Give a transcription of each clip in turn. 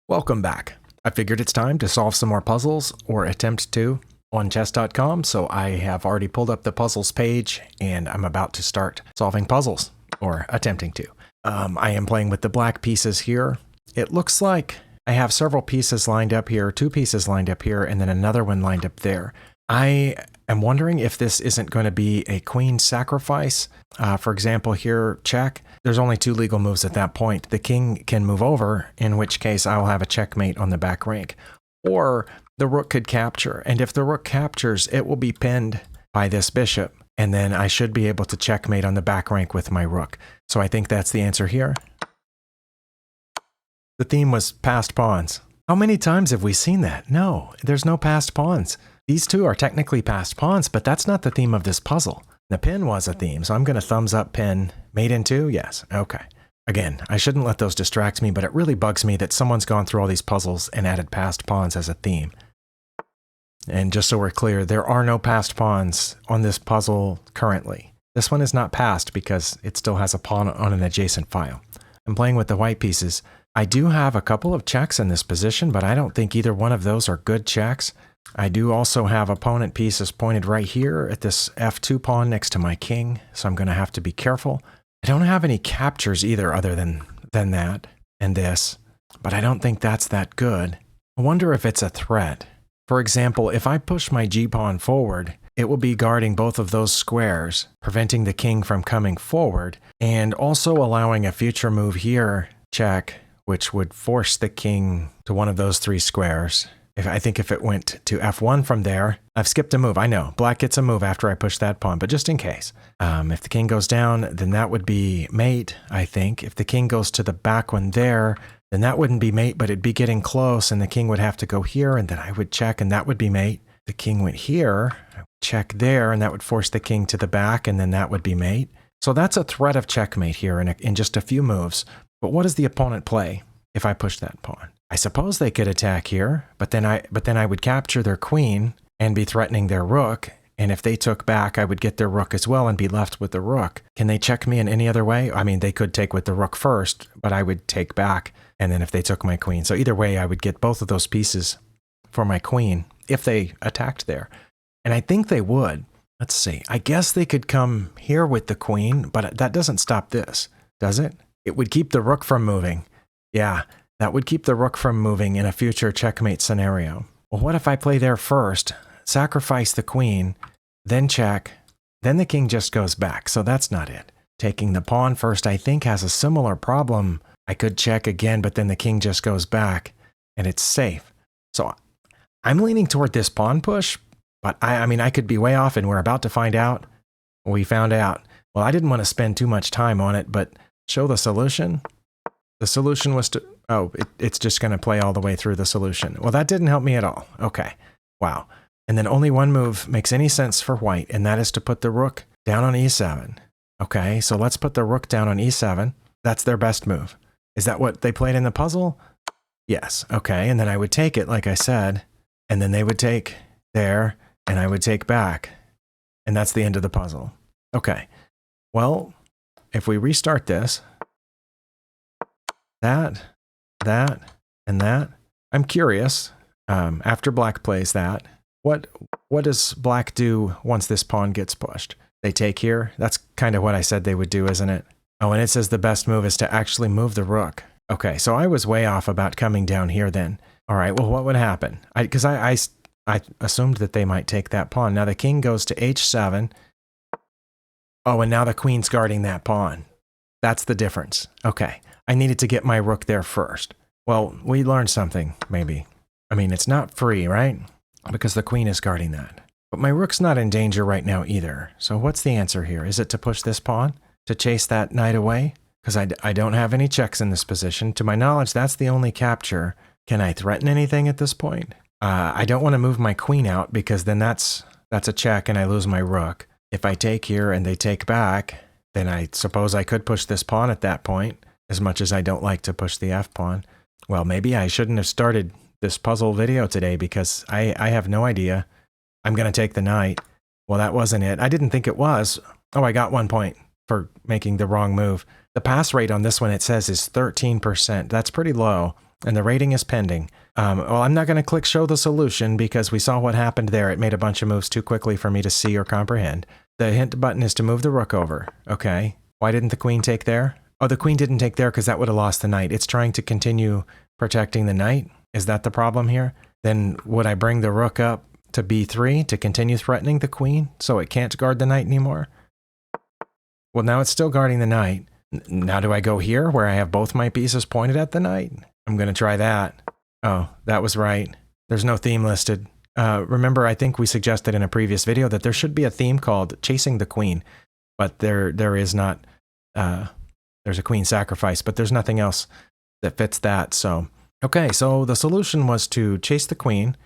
Welcome back. I figured it's time to solve some more puzzles, or attempt to, on chess.com, so I have already pulled up the puzzles page, and I'm about to start solving puzzles, or attempting to. I am playing with the black pieces here. It looks like I have several pieces lined up here, 2 pieces lined up here, and then another one lined up there. I am wondering if this isn't going to be a queen sacrifice. For example, here, check. There's only 2 legal moves at that point. The king can move over, in which case I will have a checkmate on the back rank. Or the rook could capture, and if the rook captures, it will be pinned by this bishop, and then I should be able to checkmate on the back rank with my rook. So I think that's the answer here. The theme was passed pawns. How many times have we seen that? No, there's no passed pawns. These 2 are technically passed pawns, but that's not the theme of this puzzle. The pin was a theme, so I'm going to thumbs up pin. Mate in 2? Yes. Okay. Again, I shouldn't let those distract me, but it really bugs me that someone's gone through all these puzzles and added passed pawns as a theme. And just so we're clear, there are no passed pawns on this puzzle currently. This one is not passed because it still has a pawn on an adjacent file. I'm playing with the white pieces. I do have a couple of checks in this position, but I don't think either one of those are good checks. I do also have opponent pieces pointed right here at this f2 pawn next to my king, so I'm going to have to be careful. I don't have any captures either other than that and this, but I don't think that's that good. I wonder if it's a threat. For example, if I push my g-pawn forward, it will be guarding both of those squares, preventing the king from coming forward, and also allowing a future move here, check, which would force the king to one of those 3 squares. I think if it went to f1 from there, I've skipped a move. I know, black gets a move after I push that pawn, but just in case. If the king goes down, then that would be mate, I think. If the king goes to the back one there, then that wouldn't be mate, but it'd be getting close, and the king would have to go here, and then I would check, and that would be mate. The king went here, I would check there, and that would force the king to the back, and then that would be mate. So that's a threat of checkmate here in just a few moves. But what does the opponent play if I push that pawn? I suppose they could attack here, but then I would capture their queen and be threatening their rook, and if they took back, I would get their rook as well and be left with the rook. Can they check me in any other way? I mean, they could take with the rook first, but I would take back, and then if they took my queen. So either way, I would get both of those pieces for my queen if they attacked there. And I think they would. Let's see. I guess they could come here with the queen, but that doesn't stop this, does it? It would keep the rook from moving. Yeah. That would keep the rook from moving in a future checkmate scenario. Well, what if I play there first, sacrifice the queen, then check, then the king just goes back, so that's not it. Taking the pawn first, I think, has a similar problem. I could check again, but then the king just goes back, and it's safe. So I'm leaning toward this pawn push, but I mean, I could be way off, and we're about to find out. We found out. Well, I didn't want to spend too much time on it, but show the solution. The solution was to... Oh, it's just going to play all the way through the solution. Well, that didn't help me at all. Okay. Wow. And then only one move makes any sense for white, and that is to put the rook down on e7. Okay, so let's put the rook down on e7. That's their best move. Is that what they played in the puzzle? Yes. Okay, and then I would take it, like I said, and then they would take there, and I would take back. And that's the end of the puzzle. Okay. Well, if we restart this, that, and that. I'm curious, after black plays that, what does black do once this pawn gets pushed? They take here? That's kind of what I said they would do, isn't it? Oh, and it says the best move is to actually move the rook. Okay, so I was way off about coming down here then. All right, well, what would happen? Because I assumed that they might take that pawn. Now the king goes to h7. Oh, and now the queen's guarding that pawn. That's the difference. Okay. I needed to get my rook there first. Well, we learned something, maybe. I mean, it's not free, right? Because the queen is guarding that. But my rook's not in danger right now either. So what's the answer here? Is it to push this pawn? To chase that knight away? Because I don't have any checks in this position. To my knowledge, that's the only capture. Can I threaten anything at this point? I don't want to move my queen out because then that's a check and I lose my rook. If I take here and they take back, then I suppose I could push this pawn at that point. As much as I don't like to push the f-pawn. Well, maybe I shouldn't have started this puzzle video today because I have no idea. I'm going to take the knight. Well, that wasn't it. I didn't think it was. Oh, I got 1 point for making the wrong move. The pass rate on this one, it says, is 13%. That's pretty low. And the rating is pending. Well, I'm not going to click show the solution because we saw what happened there. It made a bunch of moves too quickly for me to see or comprehend. The hint button is to move the rook over. Okay. Why didn't the queen take there? Oh, the queen didn't take there because that would have lost the knight. It's trying to continue protecting the knight. Is that the problem here? Then would I bring the rook up to b3 to continue threatening the queen so it can't guard the knight anymore? Well, now it's still guarding the knight. Now do I go here where I have both my pieces pointed at the knight? I'm going to try that. Oh, that was right. There's no theme listed. Remember, I think we suggested in a previous video that there should be a theme called Chasing the Queen, but there is not. There's a queen sacrifice, but there's nothing else that fits that. So, okay, so the solution was to chase the queen.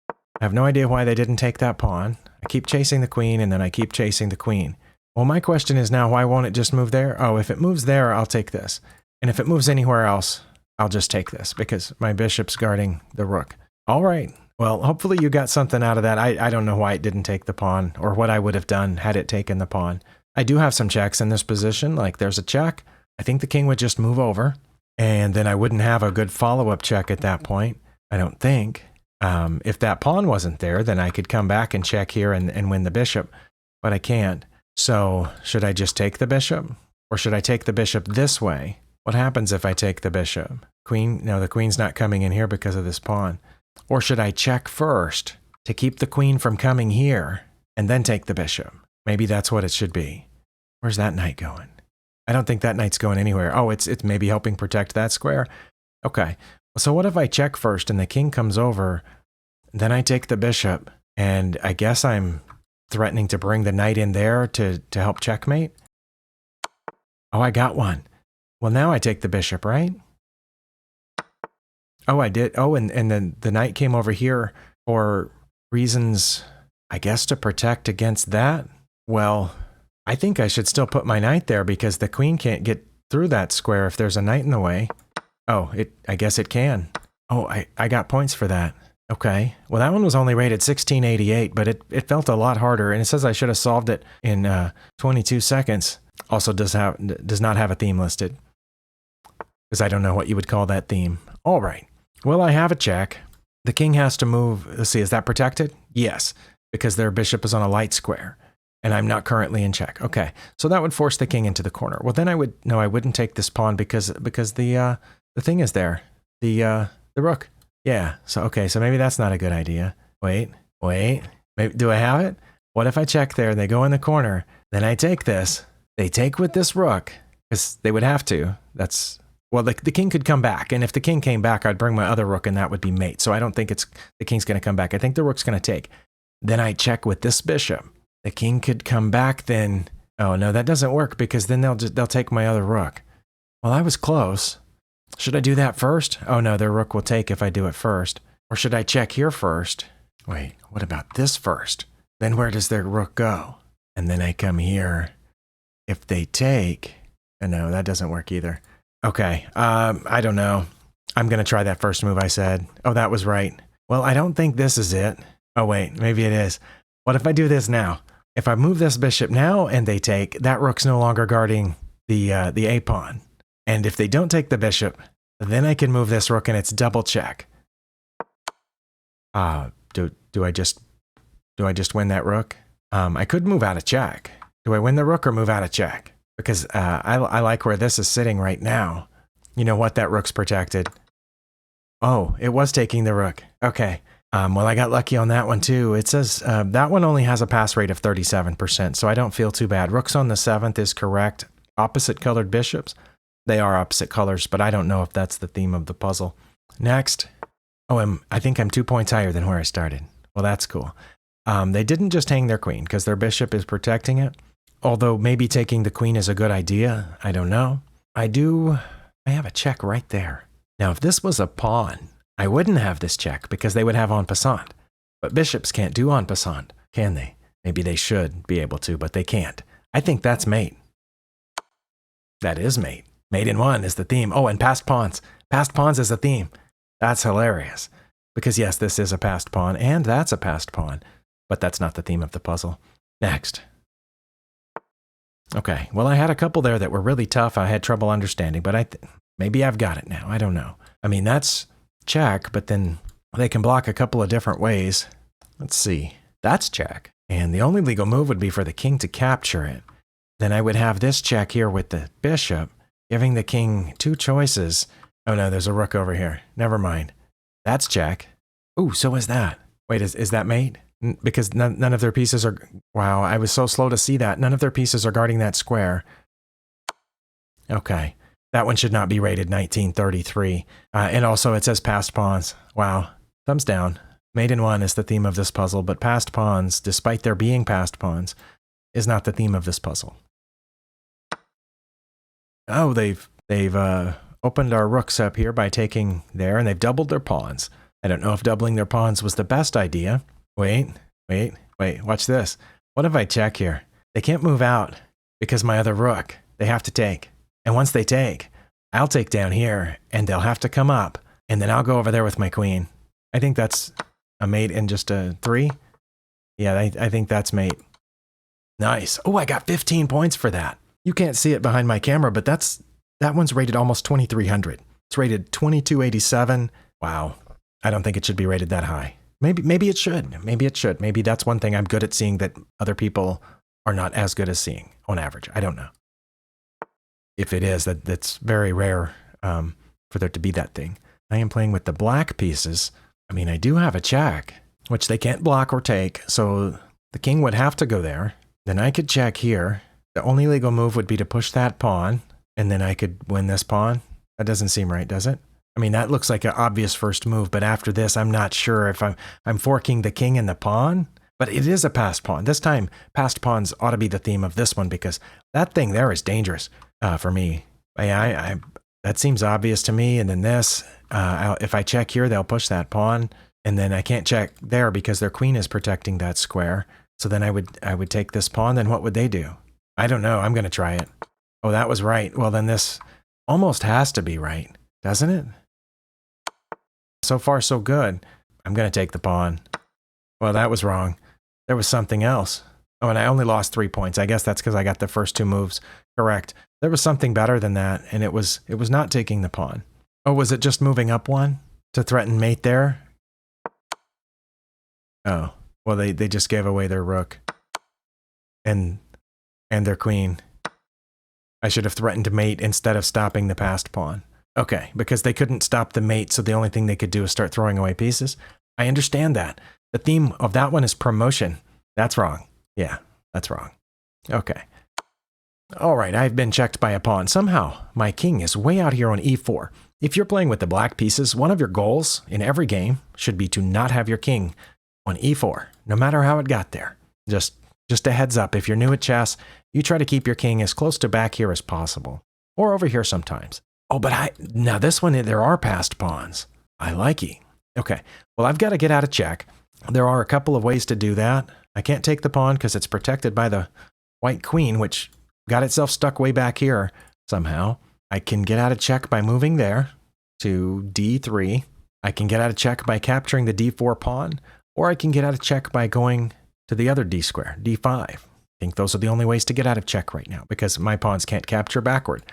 I have no idea why they didn't take that pawn. I keep chasing the queen, and then I keep chasing the queen. Well, my question is now, why won't it just move there? Oh, if it moves there, I'll take this. And if it moves anywhere else, I'll just take this because my bishop's guarding the rook. All right. Well, hopefully you got something out of that. I don't know why it didn't take the pawn or what I would have done had it taken the pawn. I do have some checks in this position. Like there's a check. I think the king would just move over and then I wouldn't have a good follow-up check at that point. I don't think. If that pawn wasn't there, then I could come back and check here and win the bishop, but I can't. So should I just take the bishop or should I take the bishop this way? What happens if I take the bishop? Queen? No, the queen's not coming in here because of this pawn. Or should I check first to keep the queen from coming here and then take the bishop? Maybe that's what it should be. Where's that knight going? I don't think that knight's going anywhere. Oh, it's maybe helping protect that square. Okay. So what if I check first and the king comes over, then I take the bishop and I guess I'm threatening to bring the knight in there to help checkmate? Oh, I got one. Well, now I take the bishop, right? Oh, I did. Oh, and then the knight came over here for reasons, I guess, to protect against that. Well, I think I should still put my knight there because the queen can't get through that square if there's a knight in the way. Oh, I guess it can. Oh, I got points for that. Okay. Well, that one was only rated 1688, but it felt a lot harder, and it says I should have solved it in 22 seconds. Also does not have a theme listed, because I don't know what you would call that theme. All right. Well, I have a check. The king has to move. Let's see, is that protected? Yes, because their bishop is on a light square, and I'm not currently in check. Okay, so that would force the king into the corner. Well, then I wouldn't take this pawn because the thing is there, the rook. Yeah. So okay, so maybe that's not a good idea. Wait. Maybe, do I have it? What if I check there and they go in the corner? Then I take this. They take with this rook because they would have to. Well, the king could come back, and if the king came back, I'd bring my other rook, and that would be mate. So I don't think the king's going to come back. I think the rook's going to take. Then I check with this bishop. The king could come back then. Oh, no, that doesn't work because then they'll take my other rook. Well, I was close. Should I do that first? Oh, no, their rook will take if I do it first. Or should I check here first? Wait, what about this first? Then where does their rook go? And then I come here. If they take... Oh, no, that doesn't work either. Okay, I don't know. I'm going to try that first move I said. Oh, that was right. Well, I don't think this is it. Oh, wait, maybe it is. What if I do this now? If I move this bishop now and they take, that rook's no longer guarding the A-pawn. And if they don't take the bishop, then I can move this rook and it's double check. Do I just win that rook? I could move out of check. Do I win the rook or move out of check? Because I like where this is sitting right now. You know what? That rook's protected. Oh, it was taking the rook. Okay. Well, I got lucky on that one too. It says that one only has a pass rate of 37%, so I don't feel too bad. Rooks on the 7th is correct. Opposite colored bishops. They are opposite colors, but I don't know if that's the theme of the puzzle. Next. Oh, I think I'm 2 points higher than where I started. Well, that's cool. They didn't just hang their queen because their bishop is protecting it. Although maybe taking the queen is a good idea. I don't know. I have a check right there. Now, if this was a pawn, I wouldn't have this check because they would have en passant. But bishops can't do en passant, can they? Maybe they should be able to, but they can't. I think that's mate. That is mate. Mate in one is the theme. Oh, and passed pawns. Passed pawns is the theme. That's hilarious. Because yes, this is a passed pawn, and that's a passed pawn. But that's not the theme of the puzzle. Next. Okay, well, I had a couple there that were really tough. I had trouble understanding, but maybe I've got it now. I don't know. I mean, that's check, but then they can block a couple of different ways. Let's see. That's check. And the only legal move would be for the king to capture it. Then I would have this check here with the bishop, giving the king two choices. Oh no, there's a rook over here. Never mind. That's check. Ooh, so is that. Wait, is that mate? Because none of their pieces are... Wow, I was so slow to see that. None of their pieces are guarding that square. Okay. That one should not be rated 1933. And also it says passed pawns. Wow. Thumbs down. Mate in one is the theme of this puzzle, but passed pawns, despite there being passed pawns, is not the theme of this puzzle. Oh, they've opened our rooks up here by taking there, and they've doubled their pawns. I don't know if doubling their pawns was the best idea. Wait, watch this. What if I check here? They can't move out because my other rook, they have to take. And once they take, I'll take down here, and they'll have to come up, and then I'll go over there with my queen. I think that's a mate and just a 3. Yeah, I think that's mate. Nice. Oh, I got 15 points for that. You can't see it behind my camera, but that one's rated almost 2300. It's rated 2287. Wow. I don't think it should be rated that high. Maybe it should. Maybe it should. Maybe that's one thing I'm good at seeing that other people are not as good as seeing on average. I don't know. If it is, that's very rare for there to be that thing. I am playing with the black pieces. I mean, I do have a check, which they can't block or take, so the king would have to go there. Then I could check here. The only legal move would be to push that pawn, and then I could win this pawn. That doesn't seem right, does it? I mean, that looks like an obvious first move, but after this, I'm not sure if I'm forking the king and the pawn. But it is a passed pawn. This time, passed pawns ought to be the theme of this one, because that thing there is dangerous for me. That seems obvious to me. And then this, if I check here, they'll push that pawn, and then I can't check there because their queen is protecting that square. So then I would take this pawn. Then what would they do? I don't know. I'm going to try it. Oh, that was right. Well, then this almost has to be right, doesn't it? So far, so good. I'm going to take the pawn. Well, that was wrong. There was something else. Oh, and I only lost 3 points. I guess that's because I got the first 2 moves correct. There was something better than that, and it was not taking the pawn. Oh, was it just moving up one to threaten mate there? Oh, well, they just gave away their rook and their queen. I should have threatened to mate instead of stopping the passed pawn. Okay, because they couldn't stop the mate, so the only thing they could do is start throwing away pieces. I understand that. The theme of that one is promotion. That's wrong. Yeah, that's wrong. Okay. All right, I've been checked by a pawn. Somehow, my king is way out here on e4. If you're playing with the black pieces, one of your goals in every game should be to not have your king on e4, no matter how it got there. Just a heads up, if you're new at chess, you try to keep your king as close to back here as possible, or over here sometimes. Oh, but now this one, there are passed pawns. I like it. Okay, well, I've got to get out of check. There are a couple of ways to do that. I can't take the pawn because it's protected by the white queen, which got itself stuck way back here somehow. I can get out of check by moving there to d3. I can get out of check by capturing the d4 pawn, or I can get out of check by going to the other d square, d5. I think those are the only ways to get out of check right now because my pawns can't capture backward.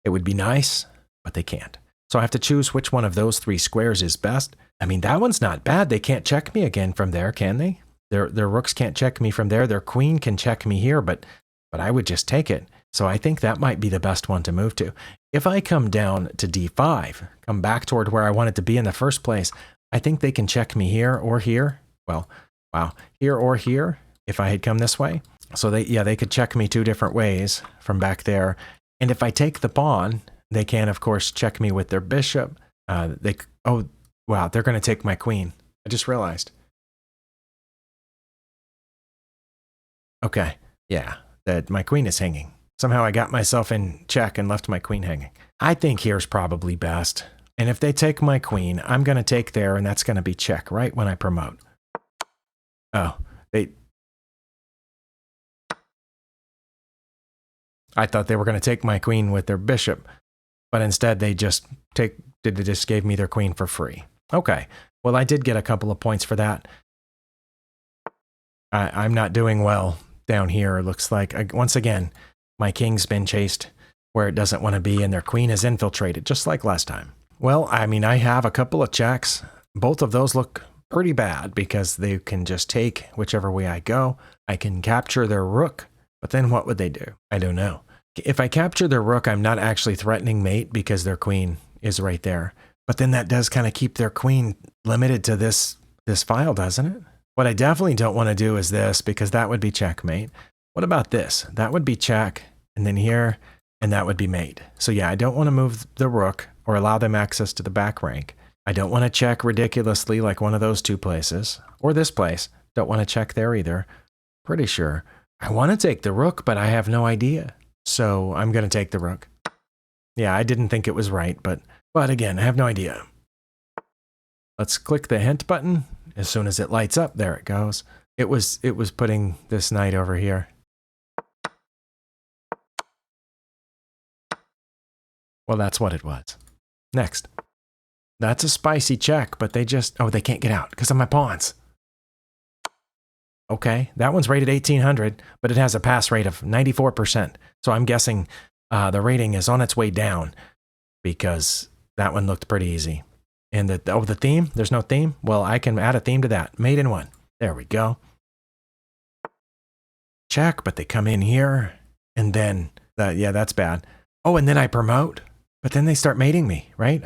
It would be nice, but they can't. So I have to choose which one of those 3 squares is best. I mean, that one's not bad. They can't check me again from there, can they? Their rooks can't check me from there. Their queen can check me here, but I would just take it. So I think that might be the best one to move to. If I come down to d5, come back toward where I wanted to be in the first place, I think they can check me here or here. Well, wow, here or here if I had come this way. So they could check me 2 different ways from back there. And if I take the pawn, they can, of course, check me with their bishop. Oh, wow, they're going to take my queen. I just realized. Okay, yeah, that my queen is hanging. Somehow I got myself in check and left my queen hanging. I think here's probably best. And if they take my queen, I'm going to take there, and that's going to be check right when I promote. Oh, I thought they were going to take my queen with their bishop, but instead they just gave me their queen for free. Okay, well, I did get a couple of points for that. I'm not doing well down here, it looks like. Once again, my king's been chased where it doesn't want to be, and their queen is infiltrated, just like last time. Well, I mean, I have a couple of checks. Both of those look pretty bad because they can just take whichever way I go. I can capture their rook, but then what would they do? I don't know. If I capture their rook, I'm not actually threatening mate because their queen is right there. But then that does kind of keep their queen limited to this file, doesn't it? What I definitely don't want to do is this, because that would be checkmate. What about this? That would be check, and then here, and that would be mate. So yeah, I don't want to move the rook or allow them access to the back rank. I don't want to check ridiculously like one of those two places, or this place. Don't want to check there either. Pretty sure. I want to take the rook, but I have no idea. So I'm going to take the rook. Yeah, I didn't think it was right, but again, I have no idea. Let's click the hint button. As soon as it lights up, there it goes. It was putting this knight over here. Well, that's what it was. Next. That's a spicy check, but they can't get out because of my pawns. Okay, that one's rated 1800, but it has a pass rate of 94%. So I'm guessing the rating is on its way down because that one looked pretty easy. And the theme, there's no theme? Well, I can add a theme to that. Mate in one. There we go. Check, but they come in here, and then, yeah, that's bad. Oh, and then I promote, but then they start mating me, right?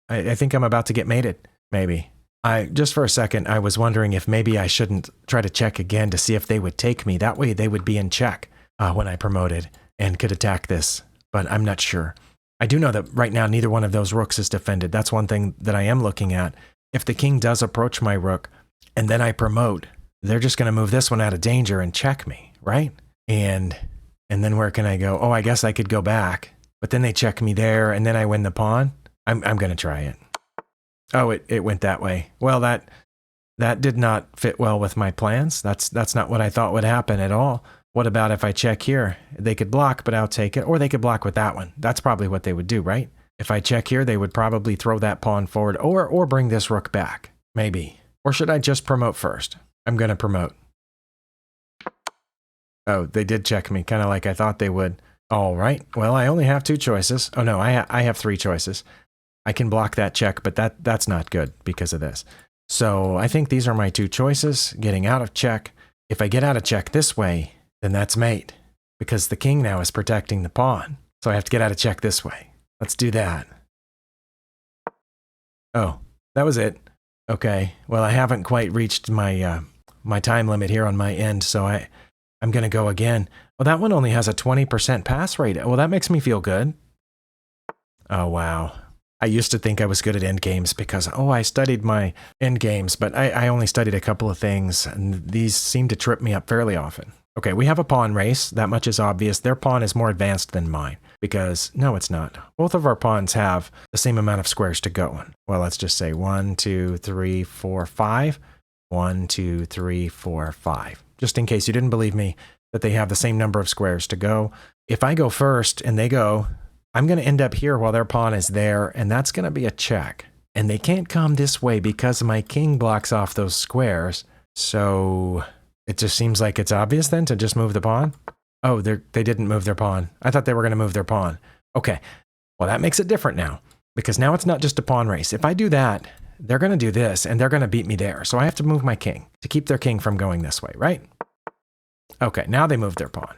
I think I'm about to get mated, maybe. Just for a second, I was wondering if maybe I shouldn't try to check again to see if they would take me. That way they would be in check when I promoted and could attack this, but I'm not sure. I do know that right now neither one of those rooks is defended. That's one thing that I am looking at. If the king does approach my rook and then I promote, they're just going to move this one out of danger and check me, right? And then where can I go? Oh, I guess I could go back, but then they check me there and then I win the pawn. I'm going to try it. Oh, it went that way. Well, that did not fit well with my plans. That's not what I thought would happen at all. What about if I check here? They could block, but I'll take it. Or they could block with that one. That's probably what they would do, right? If I check here, they would probably throw that pawn forward or bring this rook back. Maybe. Or should I just promote first? I'm going to promote. Oh, they did check me, kind of like I thought they would. All right. Well, I only have two choices. Oh, no, I have three choices. I can block that check, but that's not good because of this. So I think these are my two choices. Getting out of check. If I get out of check this way, then that's mate, because the king now is protecting the pawn. So I have to get out of check this way. Let's do that. Oh, that was it. Okay, well, I haven't quite reached my my time limit here on my end, so I'm going to go again. Well, that one only has a 20% pass rate. Well, that makes me feel good. Oh, wow. I used to think I was good at endgames because, I studied my endgames, but I only studied a couple of things, and these seem to trip me up fairly often. Okay, we have a pawn race. That much is obvious. Their pawn is more advanced than mine because, no, it's not. Both of our pawns have the same amount of squares to go. Well, let's just say 1, 2, 3, 4, 5. 1, 2, 3, 4, 5. Just in case you didn't believe me that they have the same number of squares to go. If I go first and they go, I'm going to end up here while their pawn is there, and that's going to be a check. And they can't come this way because my king blocks off those squares. So it just seems like it's obvious then to just move the pawn. Oh, they didn't move their pawn. I thought they were going to move their pawn. Okay, well, that makes it different now because now it's not just a pawn race. If I do that, they're going to do this and they're going to beat me there. So I have to move my king to keep their king from going this way, right? Okay, now they move their pawn.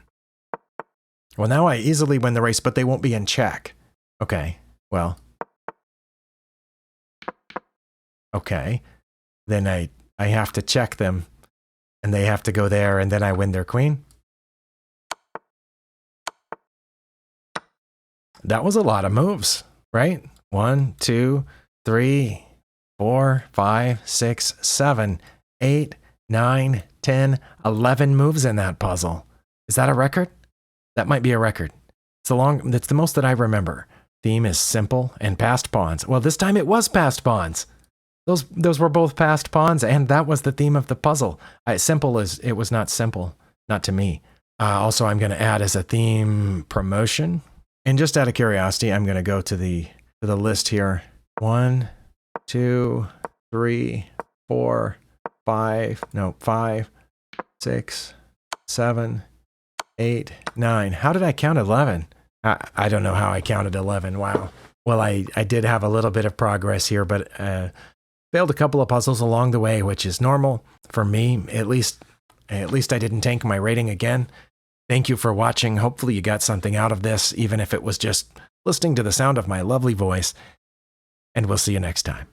Well, now I easily win the race, but they won't be in check. Okay, well. Okay, then I have to check them, and they have to go there, and then I win their queen. That was a lot of moves, right? 1, 2, 3, 4, 5, 6, 7, 8, 9, 10, 11 moves in that puzzle. Is that a record? That might be a record. It's the most that I remember. Theme is simple and passed pawns. Well, this time it was passed pawns. Those were both passed pawns, and that was the theme of the puzzle. Simple is it was not simple, not to me. Also, I'm going to add as a theme promotion. And just out of curiosity, I'm going to go to the list here. 1, 2, 3, 4, 5, 6, 7, 8, 9. How did I count 11? I don't know how I counted 11. Wow. Well, I did have a little bit of progress here, but failed a couple of puzzles along the way, which is normal for me. At least I didn't tank my rating again. Thank you for watching. Hopefully you got something out of this, even if it was just listening to the sound of my lovely voice. And we'll see you next time.